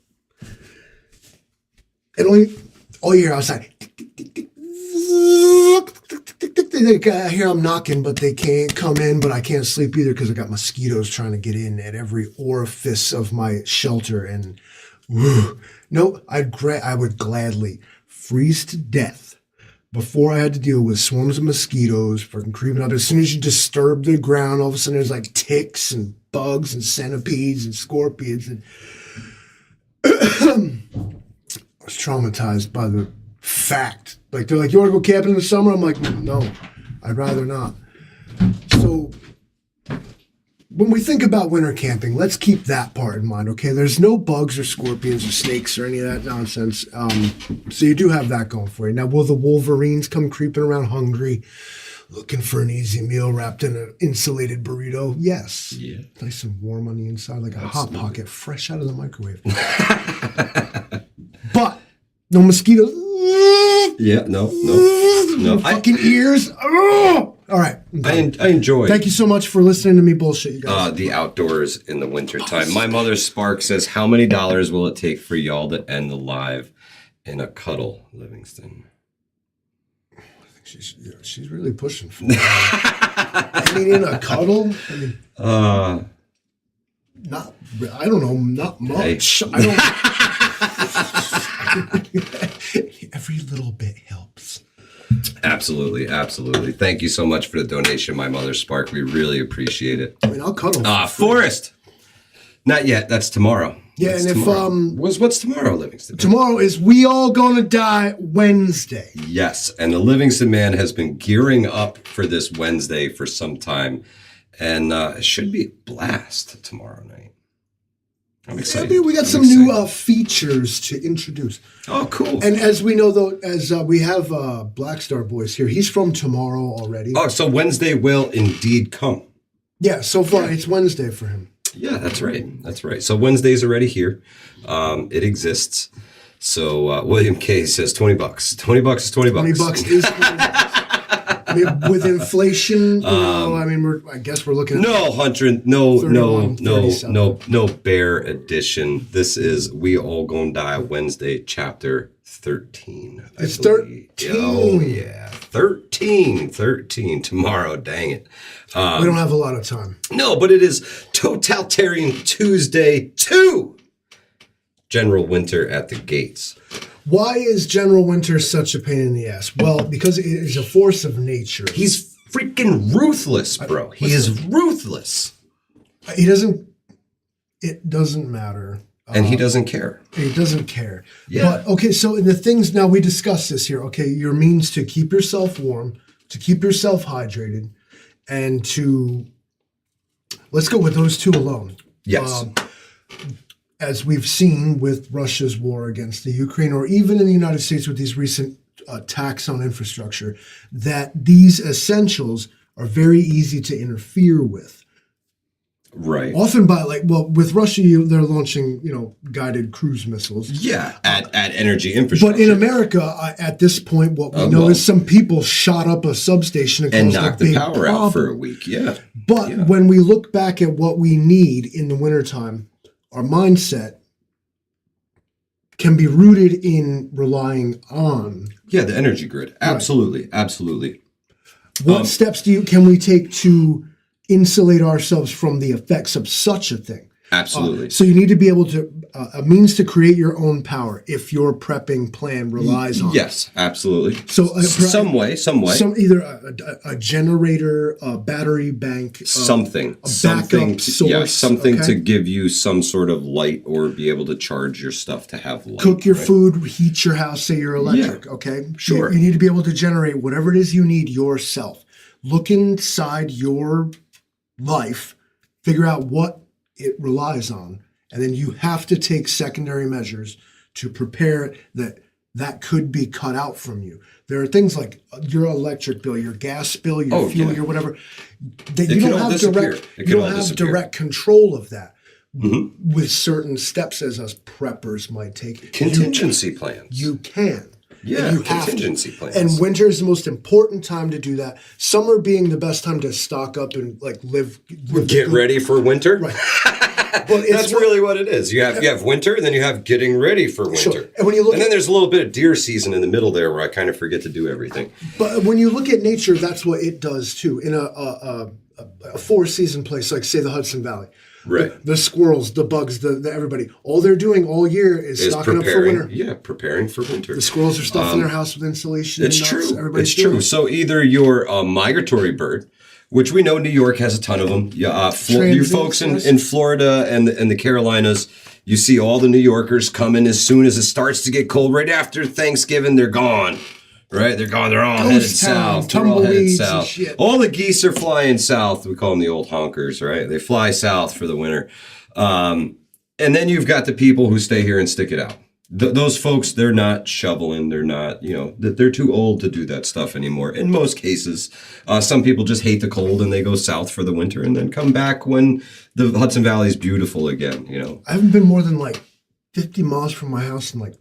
and all year outside. I hear them knocking, but they can't come in. But I can't sleep either because I got mosquitoes trying to get in at every orifice of my shelter. And no, I would gladly freeze to death before I had to deal with swarms of mosquitoes freaking creeping up. As soon as you disturb the ground, all of a sudden there's like ticks and bugs and centipedes and scorpions. And I was traumatized by the fact. Like, they're like, you want to go camping in the summer? I'm like, no, I'd rather not. So when we think about winter camping, let's keep that part in mind, okay? There's no bugs or scorpions or snakes or any of that nonsense. So you do have that going for you. Now, will the wolverines come creeping around hungry Looking for an easy meal wrapped in an insulated burrito? Yes. Yeah. Nice and warm on the inside, like a Hot Pocket, fresh out of the microwave. But no mosquitoes. Yeah, no. Fucking ears. Oh! All right. I enjoy. Thank you so much for listening to me bullshit, you guys. The outdoors in the wintertime. My mother Spark says, how many dollars will it take for y'all to end the live in a cuddle, Livingston? She's really pushing for it. I mean, in a cuddle? I mean, I don't know, not much. Hey. I don't. Every little bit helps. Absolutely. Thank you so much for the donation, my mother Spark. We really appreciate it. I mean, I'll cuddle. Forrest. Not yet. That's tomorrow. Yeah, That's and tomorrow. if what's tomorrow, Livingston? Tomorrow is We All Gonna Die Wednesday. Yes, and the Livingston man has been gearing up for this Wednesday for some time, and it should be a blast tomorrow night. I'm excited. We got some new features to introduce. Oh, cool. And as we know, though, as we have Black Star Boys here, he's from tomorrow already. Oh, so Wednesday will indeed come. Yeah, so far it's Wednesday for him. Yeah, that's right. So Wednesday's already here. It exists. So William K says $20. $20 is $20. $20 is $20. I mean, with inflation, I guess we're looking at no bear edition. This is We All Gonna Die Wednesday, chapter 13. It's 13. Oh yeah, 13 tomorrow. Dang it. We don't have a lot of time. No, but it is Totalitarian Tuesday 2. General Winter at the gates. Why is General Winter such a pain in the ass? Well, because it is a force of nature. He's freaking ruthless, bro. He is ruthless. It doesn't matter. And he doesn't care. He doesn't care. Yeah. But, okay, so in the things, now we discussed this here, okay, your means to keep yourself warm, to keep yourself hydrated, and let's go with those two alone. Yes. As we've seen with Russia's war against the Ukraine, or even in the United States with these recent attacks on infrastructure, that these essentials are very easy to interfere with. Right. Often with Russia, they're launching, guided cruise missiles. Yeah, at energy infrastructure. But in America, at this point, what we know is some people shot up a substation and knocked the power out for a week. Yeah. But when we look back at what we need in the wintertime, our mindset can be rooted in relying on the energy grid. Absolutely, right. Absolutely. What steps can we take to insulate ourselves from the effects of such a thing? Absolutely. So you need to be able to, a means to create your own power if your prepping plan relies on Yes, absolutely. So some way. Either a generator, a battery bank, something source. Something to give you some sort of light or be able to charge your stuff to have light. Cook your food, heat your house, say you're electric, okay? Sure. You need to be able to generate whatever it is you need yourself. Look inside your life, figure out what it relies on, and then you have to take secondary measures to prepare that could be cut out from you. There are things like your electric bill, your gas bill, your fuel, your whatever. That you don't have direct control of that. Mm-hmm. With certain steps as us preppers might take. Contingency plans. You can. Yeah, you contingency plans. And winter is the most important time to do that. Summer being the best time to stock up and live Get ready for winter. Right. That's really what it is. You have winter, and then you have getting ready for winter. Sure. And when you look, then there's a little bit of deer season in the middle there, where I kind of forget to do everything. But when you look at nature, that's what it does too. In a 4-season place, like say the Hudson Valley. Right. The squirrels, the bugs, the everybody. All they're doing all year is stocking up for winter. Yeah, preparing for winter. The squirrels are stuffing their house with insulation. It's true. It's true. So either you're a migratory bird, which we know New York has a ton of them. You folks in Florida and the Carolinas, you see all the New Yorkers coming as soon as it starts to get cold. Right after Thanksgiving, they're gone. Right? They're gone. They're all headed south. They're all headed south. All the geese are flying south. We call them the old honkers, right? They fly south for the winter. And then you've got the people who stay here and stick it out. those folks, they're not shoveling. They're not, they're too old to do that stuff anymore. In most cases, some people just hate the cold and they go south for the winter and then come back when the Hudson Valley is beautiful again, I haven't been more than like 50 miles from my house in like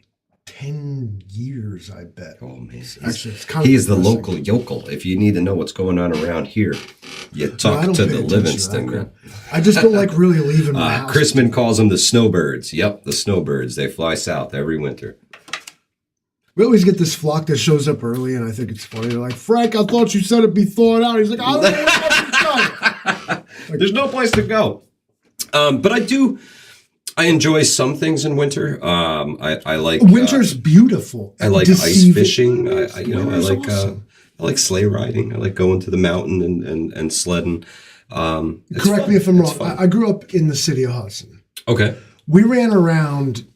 10 years, I bet. Oh, man. Actually, it's kind of He's the local yokel. If you need to know what's going on around here, you talk to the Livingston. Man. I just don't like really leaving my house. Chrisman calls them the snowbirds. Yep, the snowbirds. They fly south every winter. We always get this flock that shows up early, and I think it's funny. They're like, Frank, I thought you said it'd be thawed out. He's like, I don't know what done. Like, there's no place to go. But I enjoy some things in winter. I like winter's beautiful. I like ice fishing. I like awesome. I like sleigh riding. I like going to the mountain and sledding. Correct me if I'm wrong. I grew up in the city of Hudson. Okay. We ran around.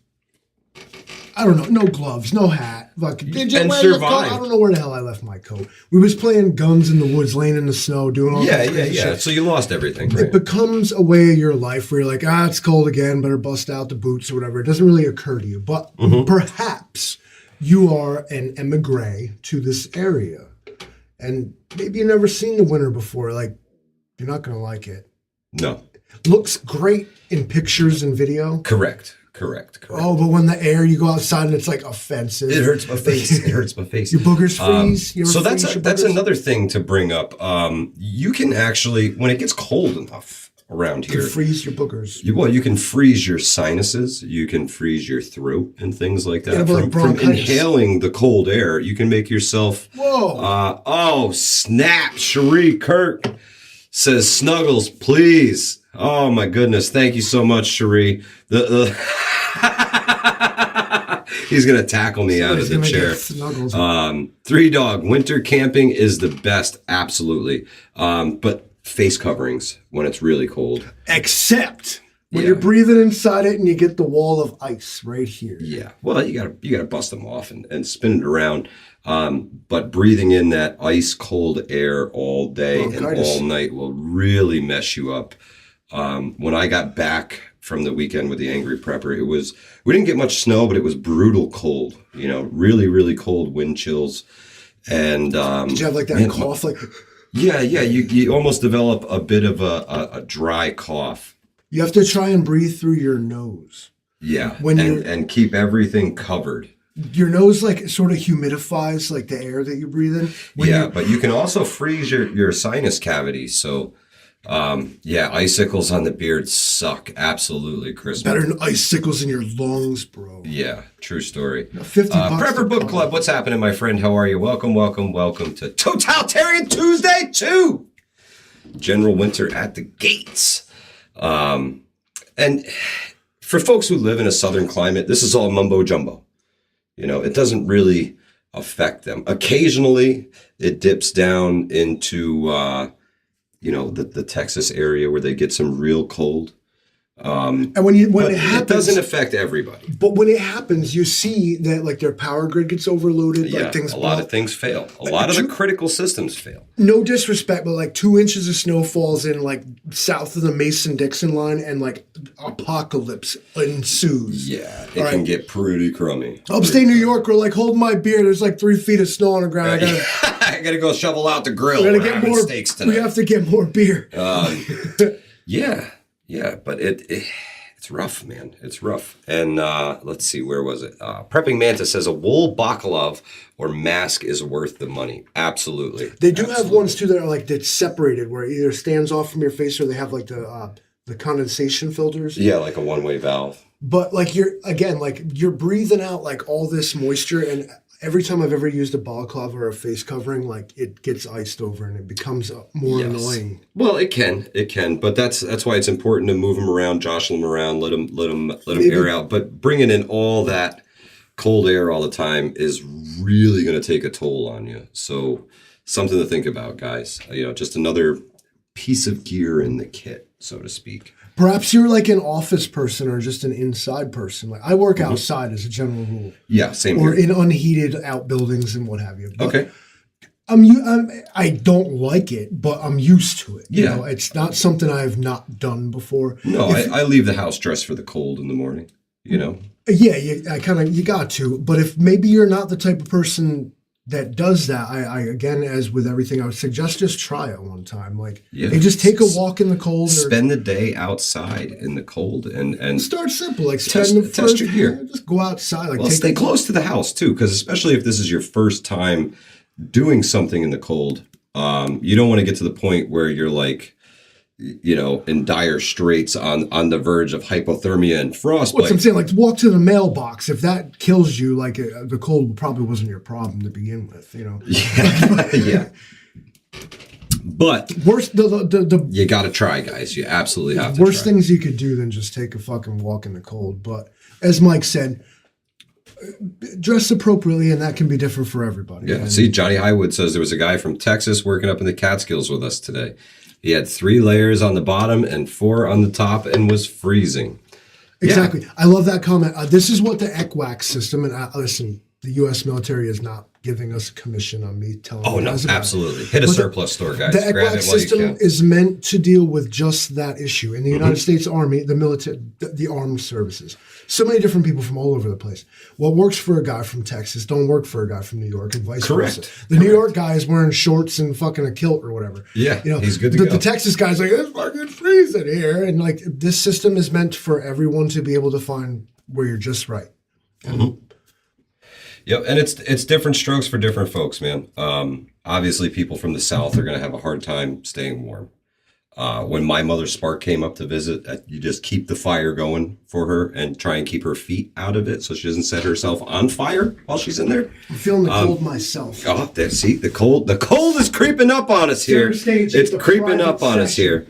I don't know, no gloves, no hat. Did you and wear your coat? survive. I don't know where the hell I left my coat. We was playing guns in the woods, laying in the snow, doing all kinds of crazy shit. So you lost everything. Right? It becomes a way of your life where you're like, it's cold again, better bust out the boots or whatever. It doesn't really occur to you. But perhaps you are an emigre to this area. And maybe you've never seen the winter before. Like, you're not going to like it. No. Looks great in pictures and video. Correct. Oh, but when the air, you go outside and it's like offensive. It hurts my face. Your boogers freeze. So that's another thing to bring up. You can actually, when it gets cold enough around here, freeze your boogers. You can freeze your sinuses. You can freeze your throat and things like that. From inhaling the cold air, you can make yourself. Whoa! Oh snap! Cherie Kirk says Snuggles, please. Oh my goodness! Thank you so much, Cherie. He's gonna tackle me out of the chair. Three Dog, winter camping is the best, absolutely. But face coverings when it's really cold. Except when you're breathing inside it and you get the wall of ice right here. Yeah. Well, you gotta bust them off and spin it around. But breathing in that ice cold air all day and all night will really mess you up. When I got back from the weekend with the Angry Prepper, we didn't get much snow, but it was brutal cold, really, really cold wind chills. And, did you have like that cough? Yeah. You almost develop a bit of a dry cough. You have to try and breathe through your nose. Yeah. And keep everything covered. Your nose sort of humidifies the air that you breathe in. But you can also freeze your sinus cavities. So, icicles on the beard suck. Absolutely, Chris. Better than icicles in your lungs, bro. Yeah, true story. $50 Prepper Book Club, what's happening, my friend? How are you? Welcome to Totalitarian Tuesday 2. General Winter at the gates. And for folks who live in a southern climate, this is all mumbo jumbo. It doesn't really affect them. Occasionally, it dips down into, the Texas area where they get some real cold. And when it happens, it doesn't affect everybody. But when it happens, you see that their power grid gets overloaded. Yeah, a lot of things fail. A lot of the critical systems fail. No disrespect, but 2 inches of snow falls in south of the Mason-Dixon line, and apocalypse ensues. Yeah, it can get pretty crummy. Upstate New York, we're hold my beer. There's 3 feet of snow on the ground. I gotta go shovel out the grill. We're gonna get more steaks tonight. We have to get more beer. Yeah, but it's rough, man. It's rough. And let's see, where was it? Prepping Manta says a wool baklava or mask is worth the money. Absolutely. They do have ones too that are that's separated, where it either stands off from your face or they have the condensation filters. Yeah, like a one-way valve. But you're breathing out all this moisture, and every time I've ever used a balaclava or a face covering, it gets iced over and it becomes more annoying. Well, it can, but that's why it's important to move them around, jostle them around, let them air out. But bringing in all that cold air all the time is really going to take a toll on you. So something to think about, guys. Just another piece of gear in the kit, so to speak. Perhaps you're an office person or just an inside person. I work outside as a general rule. Yeah, same or here. In unheated outbuildings and what have you. But okay. I don't like it, but I'm used to it. Yeah. It's not something I've not done before. No, I leave the house dressed for the cold in the morning, Yeah, you got to. But if maybe you're not the type of person that does that, I again, as with everything, I would suggest just try it one time. Like, Yeah. hey, just take a walk in the cold. Spend the day outside in the cold and start simple. Like test your gear. Just go outside. Like, well, stay close to the house too, because especially if this is your first time doing something in the cold, you don't want to get to the point where you're like, in dire straits on the verge of hypothermia and frostbite. What's I'm saying? Like, walk to the mailbox. If that kills you, like the cold probably wasn't your problem to begin with. Yeah, yeah. But worst, you got to try, guys. You absolutely have to. Worst things you could do than just take a fucking walk in the cold. But as Mike said, dress appropriately, and that can be different for everybody. Yeah. See, Johnny Highwood says there was a guy from Texas working up in the Catskills with us today. He had 3 layers on the bottom and 4 on the top and was freezing. Exactly. Yeah. I love that comment. This is what the ECWAC system, and listen, the U.S. military is not giving us a commission on me telling you. Oh, no, absolutely. Hit a surplus store, guys. The ECWAC system is meant to deal with just that issue. In the United States Army, the military, the armed services, so many different people from all over the place. What works for a guy from Texas don't work for a guy from New York, and vice versa. The New York guy is wearing shorts and fucking a kilt or whatever. Yeah, he's good to go. The Texas guy's like, it's fucking freezing here. And like, this system is meant for everyone to be able to find where you're just right. Yep, and it's different strokes for different folks, man. Obviously, people from the South are going to have a hard time staying warm. When my mother Spark came up to visit, you just keep the fire going for her and try and keep her feet out of it so she doesn't set herself on fire while she's in there. I'm feeling the cold myself. Oh, see, the cold is creeping up on us here. It's creeping up on us here.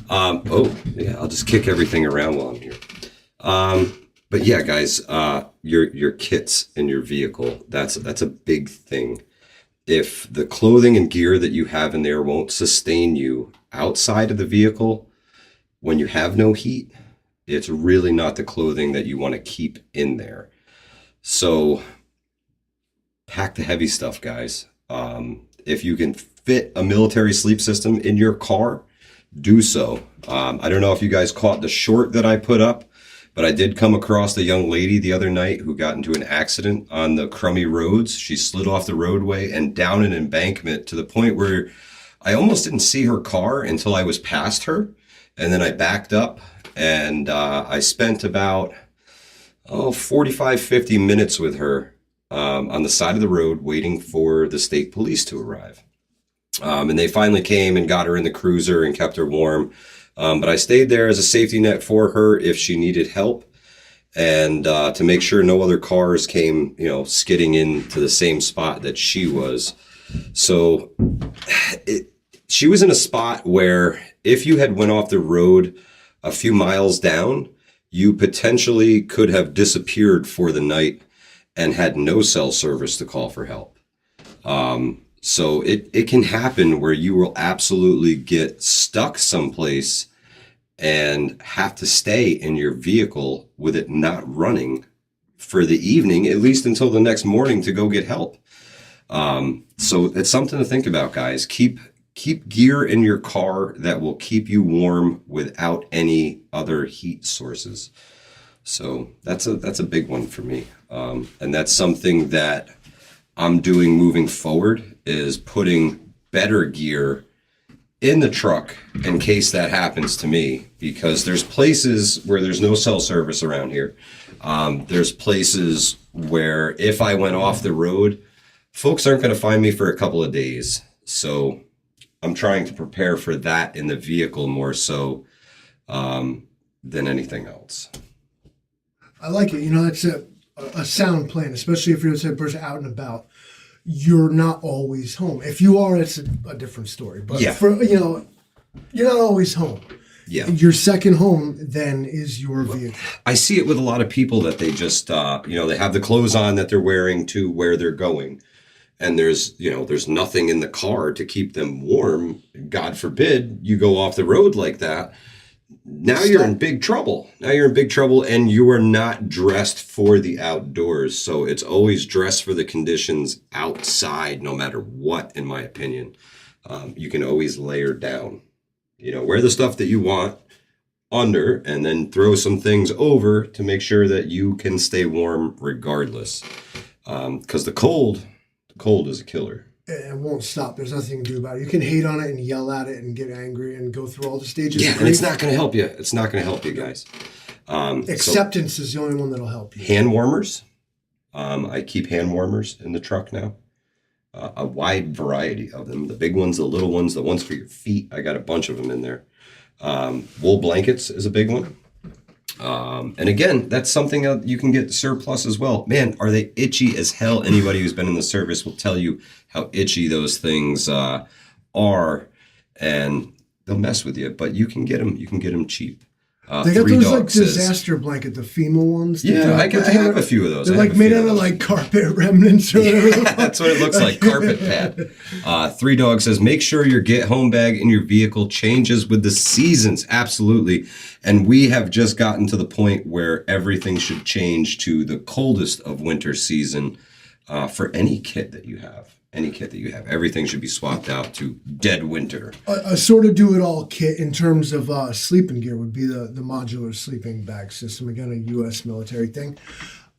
I'll just kick everything around while I'm here. But yeah, guys, your kits in your vehicle, that's a big thing. If the clothing and gear that you have in there won't sustain you outside of the vehicle when you have no heat, it's really not the clothing that you want to keep in there. So pack the heavy stuff, guys. If you can fit a military sleep system in your car, do so. I don't know if you guys caught the short that I put up, but I did come across the young lady the other night who got into an accident on the crummy roads. She slid off the roadway and down an embankment to the point where I almost didn't see her car until I was past her. And then I backed up and I spent about 45, 50 minutes with her on the side of the road waiting for the state police to arrive. And they finally came and got her in the cruiser and kept her warm. But I stayed there as a safety net for her if she needed help, and to make sure no other cars came, skidding into the same spot that she was. So she was in a spot where if you had went off the road a few miles down, you potentially could have disappeared for the night and had no cell service to call for help. So it can happen where you will absolutely get stuck someplace and have to stay in your vehicle with it not running for the evening, at least until the next morning to go get help. So it's something to think about, guys. Keep gear in your car that will keep you warm without any other heat sources. So that's a big one for me. And that's something that I'm doing moving forward, is putting better gear in the truck in case that happens to me, because there's places where there's no cell service around here. There's places where if I went off the road, folks aren't going to find me for a couple of days. So I'm trying to prepare for that in the vehicle more so than anything else. I like it. That's a sound plan, especially if you're the type of person out and about. You're not always home. If you are, it's a different story. But you're not always home. Yeah. Your second home then is your vehicle. I see it with a lot of people that they just, they have the clothes on that they're wearing to where they're going. And there's nothing in the car to keep them warm. God forbid you go off the road like that. Now you're in big trouble. And you are not dressed for the outdoors. So it's always dress for the conditions outside, no matter what, in my opinion. You can always layer down. Wear the stuff that you want under and then throw some things over to make sure that you can stay warm regardless. Because the cold is a killer. It won't stop. There's nothing you can do about it. You can hate on it and yell at it and get angry and go through all the stages. Yeah, and it's not going to help you. It's not going to help you guys. Acceptance is the only one that'll help you. Hand warmers. I keep hand warmers in the truck now. A wide variety of them. The big ones, the little ones, the ones for your feet. I got a bunch of them in there. Wool blankets is a big one. And again, that's something that you can get surplus as well. Man, are they itchy as hell? Anybody who's been in the service will tell you how itchy those things are, and they'll mess with you. But you can get them. You can get them cheap. They got those like disaster blanket, the FEMA ones. Yeah, I have a few of those. They're like made out of like carpet remnants or whatever. Yeah, that's what it looks like, carpet pad. Three Dog says, make sure your get home bag in your vehicle changes with the seasons. Absolutely. And we have just gotten to the point where everything should change to the coldest of winter season for any kit that you have. Everything should be swapped out to dead winter. A sort of do-it-all kit in terms of sleeping gear would be the modular sleeping bag system. Again, a U.S. military thing.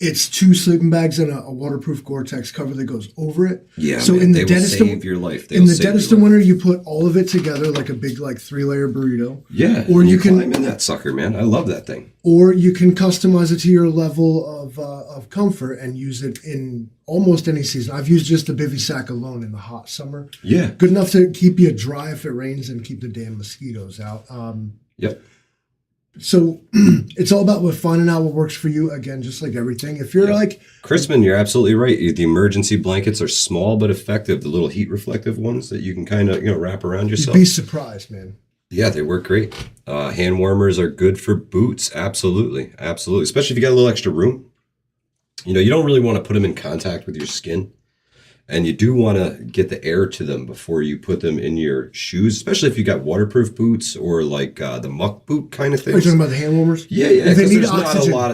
It's 2 sleeping bags and a waterproof Gore-Tex cover that goes over it. Yeah, so man, they will save your life. In the deadest of winter, you put all of it together like a big 3-layer burrito. Yeah, or you can climb in that sucker, man. I love that thing. Or you can customize it to your level of comfort and use it in almost any season. I've used just the bivy sack alone in the hot summer. Yeah, good enough to keep you dry if it rains and keep the damn mosquitoes out. Yep. So it's all about finding out what works for you. Again, just like everything. If you're like Chrisman, you're absolutely right. The emergency blankets are small but effective. The little heat reflective ones that you can kind of wrap around yourself. You'd be surprised, man. Yeah, they work great. Hand warmers are good for boots. Absolutely, especially if you got a little extra room. You don't really want to put them in contact with your skin. And you do want to get the air to them before you put them in your shoes, especially if you got waterproof boots or like the muck boot kind of thing. Are you talking about the hand warmers? Yeah. Because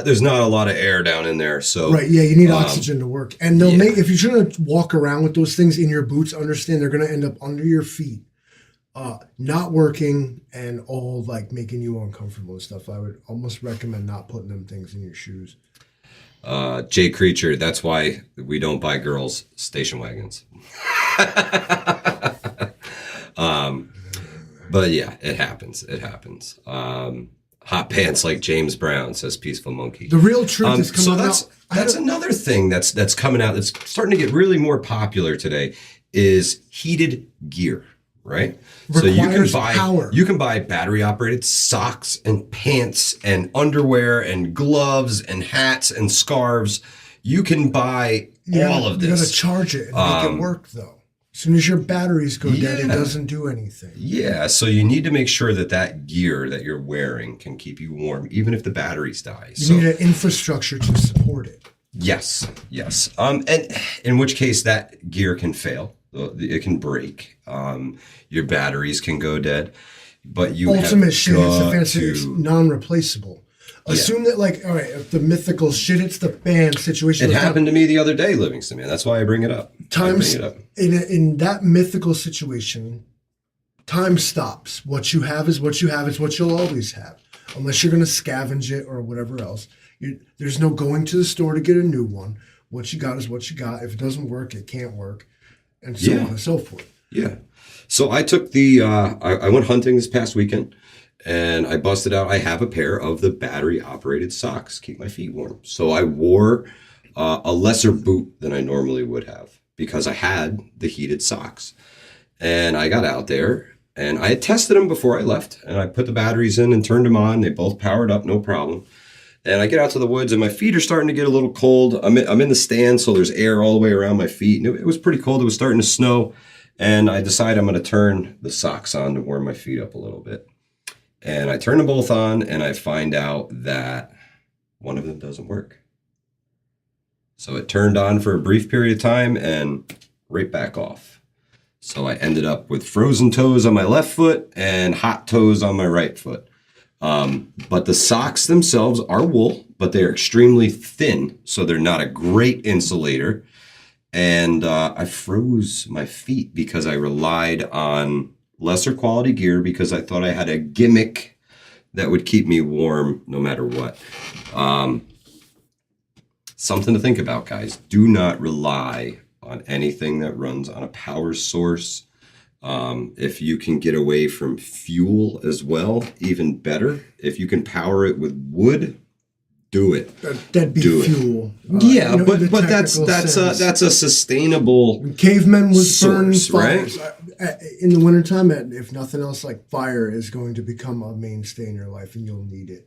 there's not a lot of air down in there. So right, yeah, you need oxygen to work. And they'll make, if you're trying to walk around with those things in your boots, understand they're going to end up under your feet, not working and all making you uncomfortable and stuff. I would almost recommend not putting them things in your shoes. Jay Creature, that's why we don't buy girls station wagons. But yeah, it happens. Hot pants like James Brown, says Peaceful Monkey. The real truth is coming out. So that's another thing that's coming out that's starting to get really more popular today is heated gear. Right? So you can buy battery operated socks and pants and underwear and gloves and hats and scarves. You can buy all of this. You got to charge it and make it work though. As soon as your batteries go dead, it doesn't do anything. Yeah, so you need to make sure that gear that you're wearing can keep you warm, even if the batteries die. You need an infrastructure to support it. Yes. And in which case that gear can fail. It can break. Your batteries can go dead. But you ultimate shit hits the fan, it's non-replaceable. Assume that, all right, if the mythical shit hits the fan situation. It happened to me the other day, Livingston, man. That's why I bring it up. In that mythical situation, time stops. What you have is what you have. It's what you'll always have. Unless you're going to scavenge it or whatever else. There's no going to the store to get a new one. What you got is what you got. If it doesn't work, it can't work. And so on and so forth. Yeah. So I took I went hunting this past weekend and I busted out. I have a pair of the battery operated socks, keep my feet warm. So I wore a lesser boot than I normally would have because I had the heated socks. And I got out there and I had tested them before I left and I put the batteries in and turned them on. They both powered up, no problem. And I get out to the woods and my feet are starting to get a little cold. I'm in the stand, so there's air all the way around my feet. And it was pretty cold. It was starting to snow. And I decide I'm going to turn the socks on to warm my feet up a little bit. And I turn them both on and I find out that one of them doesn't work. So it turned on for a brief period of time and right back off. So I ended up with frozen toes on my left foot and hot toes on my right foot. But the socks themselves are wool, but they're extremely thin, so they're not a great insulator. And I froze my feet because I relied on lesser quality gear because I thought I had a gimmick that would keep me warm no matter what. Something to think about, guys. Do not rely on anything that runs on a power source. If you can get away from fuel as well, even better. If you can power it with wood, do it. That'd be do fuel. Yeah, but that's a sustainable cavemen would burn source, fires. right? In the wintertime, if nothing else, like fire is going to become a mainstay in your life, and you'll need it.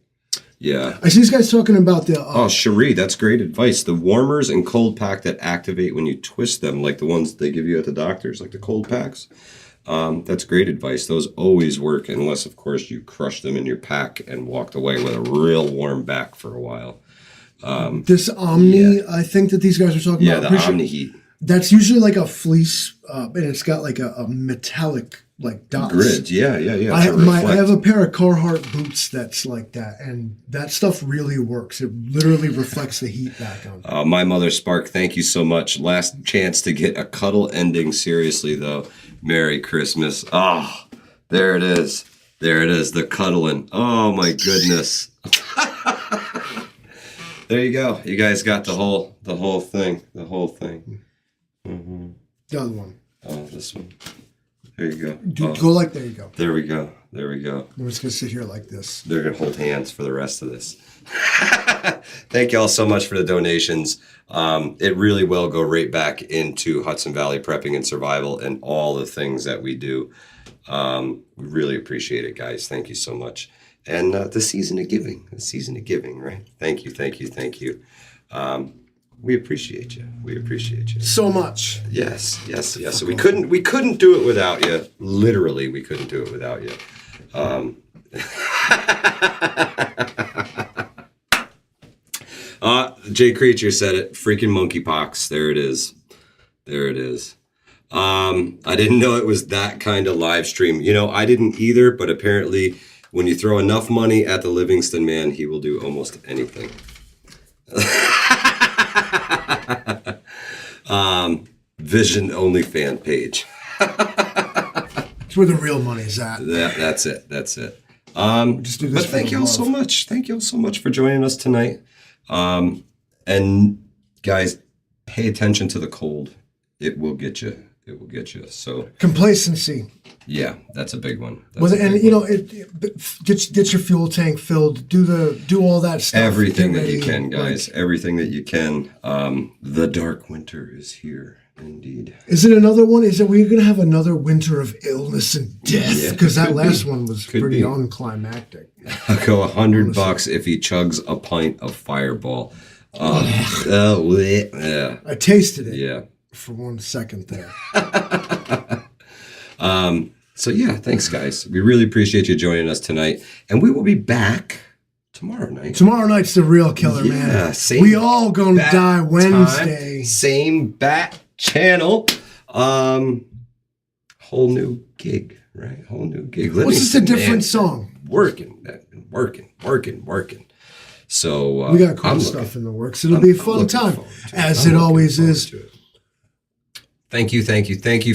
Yeah. I see these guys talking about the... Cherie, that's great advice. The warmers and cold pack that activate when you twist them, like the ones they give you at the doctors, like the cold packs. That's great advice. Those always work, unless, of course, you crush them in your pack and walked away with a real warm back for a while. This Omni, I think that these guys are talking about. Yeah, the Omni Heat. That's usually like a fleece, and it's got like a metallic like dots. Grid, yeah. I have a pair of Carhartt boots that's like that, and that stuff really works. It literally reflects the heat back on. My mother Spark, thank you so much. Last chance to get a cuddle ending. Seriously though, Merry Christmas. Oh, there it is. There it is. The cuddling. Oh my goodness. There you go. You guys got the whole thing. The whole thing. Mm-hmm. The other one. Oh, this one. There you go. Go like, there you go. There we go. There we go. We're just going to sit here like this. They're going to hold hands for the rest of this. Thank you all so much for the donations. It really will go right back into Hudson Valley prepping and survival and all the things that we do. We really appreciate it, guys. Thank you so much. And the season of giving, right? Thank you. We appreciate you. So much. Yes. So we couldn't do it without you. Literally, we couldn't do it without you. Jay Creature said it. Freaking monkeypox. There it is. I didn't know it was that kind of live stream. I didn't either, but apparently when you throw enough money at the Livingston man, he will do almost anything. Vision only fan page. It's where the real money's at. That's it. Just do this. But thank you all so much. Thank you all so much for joining us tonight. And guys, pay attention to the cold. It will get you. So complacency. Yeah, that's a big one. Get your fuel tank filled. Do all that stuff. Everything that you can, guys. Everything that you can. The dark winter is here, indeed. Is it another one? Are we going to have another winter of illness and death? Because that last one was pretty unclimactic. I'll go $100 if he chugs a pint of Fireball. Yeah. I tasted it. Yeah. For 1 second there. So yeah, thanks guys. We really appreciate you joining us tonight. And we will be back tomorrow night. Tomorrow night's the real killer, man. We all gonna die Wednesday. Same bat channel. Whole new gig, right? Whole new gig. What's just a different song? Working. So we got cool stuff in the works. It'll be a fun time, as it always is. Thank you,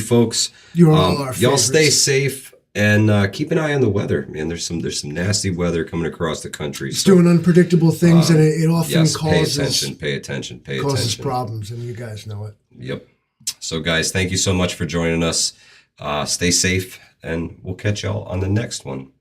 folks. You're all our favorites. Y'all stay safe and keep an eye on the weather, man. There's some nasty weather coming across the country. It's doing unpredictable things, and it often causes pay attention. Causes problems, and you guys know it. Yep. So, guys, thank you so much for joining us. Stay safe, and we'll catch y'all on the next one.